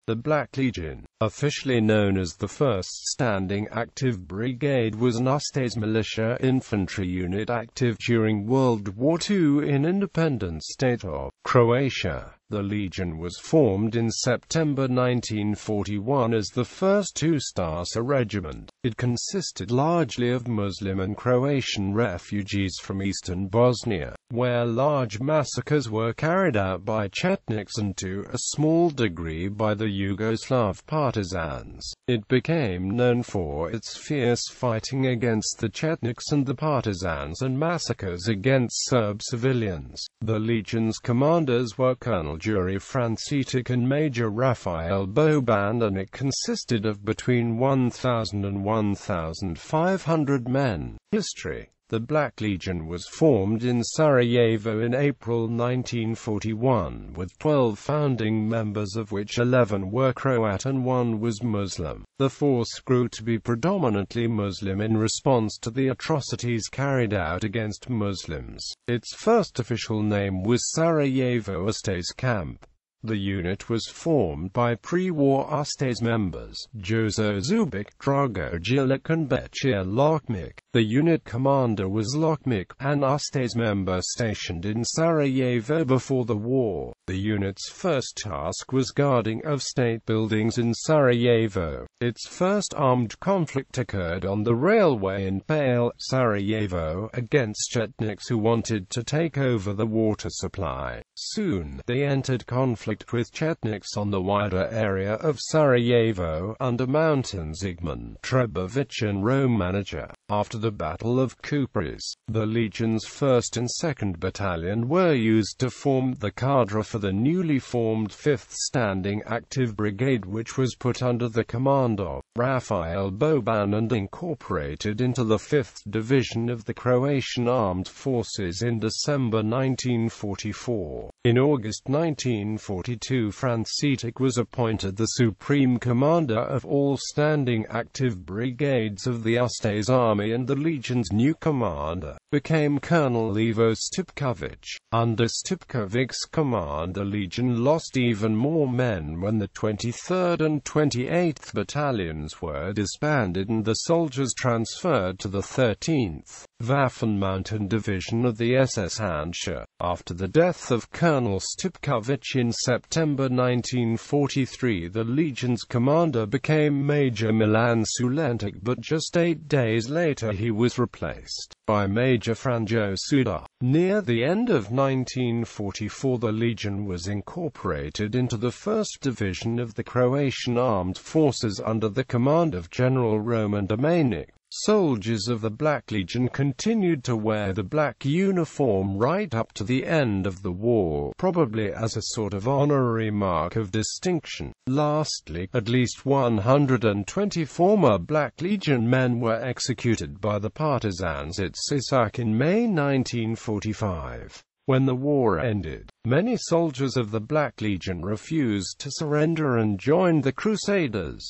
The Black Legion, officially known as the 1st Standing Active Brigade, was an Ustaše militia infantry unit active during World War II in Independent State of Croatia. The Legion was formed in September 1941 as the first Ustaša Regiment. It consisted largely of Muslim and Croatian refugees from eastern Bosnia, where large massacres were carried out by Chetniks and to a small degree by the Yugoslav Partisans. It became known for its fierce fighting against the Chetniks and the Partisans and massacres against Serb civilians. The Legion's commanders were Colonel Frančić and Major Rafael Boban, and it consisted of between 1,000 and 1,500 men. History. The Black Legion was formed in Sarajevo in April 1941, with 12 founding members, of which 11 were Croat and 1 was Muslim. The force grew to be predominantly Muslim in response to the atrocities carried out against Muslims. Its first official name was Sarajevo Ustaše Camp. The unit was formed by pre-war Ustaše members, Jozo Zubic, Drago Jilic and Bečir Lokmic. The unit commander was Lokmic, an Ustaše member stationed in Sarajevo before the war. The unit's first task was guarding of state buildings in Sarajevo. Its first armed conflict occurred on the railway in Pale, Sarajevo, against Chetniks who wanted to take over the water supply. Soon, they entered conflict with Chetniks on the wider area of Sarajevo, under Mountain Zigman Trebović and Rome manager. After the Battle of Kupres, the Legion's 1st and 2nd Battalion were used to form the cadre for the newly formed 5th Standing Active Brigade, which was put under the command of Rafael Boban and incorporated into the 5th Division of the Croatian Armed Forces in December 1944. In August 1942, Frančić was appointed the Supreme Commander of all Standing Active Brigades of the Ustaše Army, and the Legion's new commander became Colonel Ivo Stipković. Under Stipkovic's command, the Legion lost even more men when the 23rd and 28th Battalions were disbanded and the soldiers transferred to the 13th Waffen Mountain Division of the SS Handschar. After the death of Colonel Stipković in September 1943, the Legion's commander became Major Milan Sulentic, but just 8 days later he was replaced by Major Franjo Suda. Near the end of 1944, the Legion was incorporated into the 1st Division of the Croatian Armed Forces under the command of General Roman Domanic. Soldiers of the Black Legion continued to wear the black uniform right up to the end of the war, probably as a sort of honorary mark of distinction. Lastly, at least 120 former Black Legion men were executed by the Partisans.It Sisak in May 1945. When the war ended, many soldiers of the Black Legion refused to surrender and joined the Crusaders.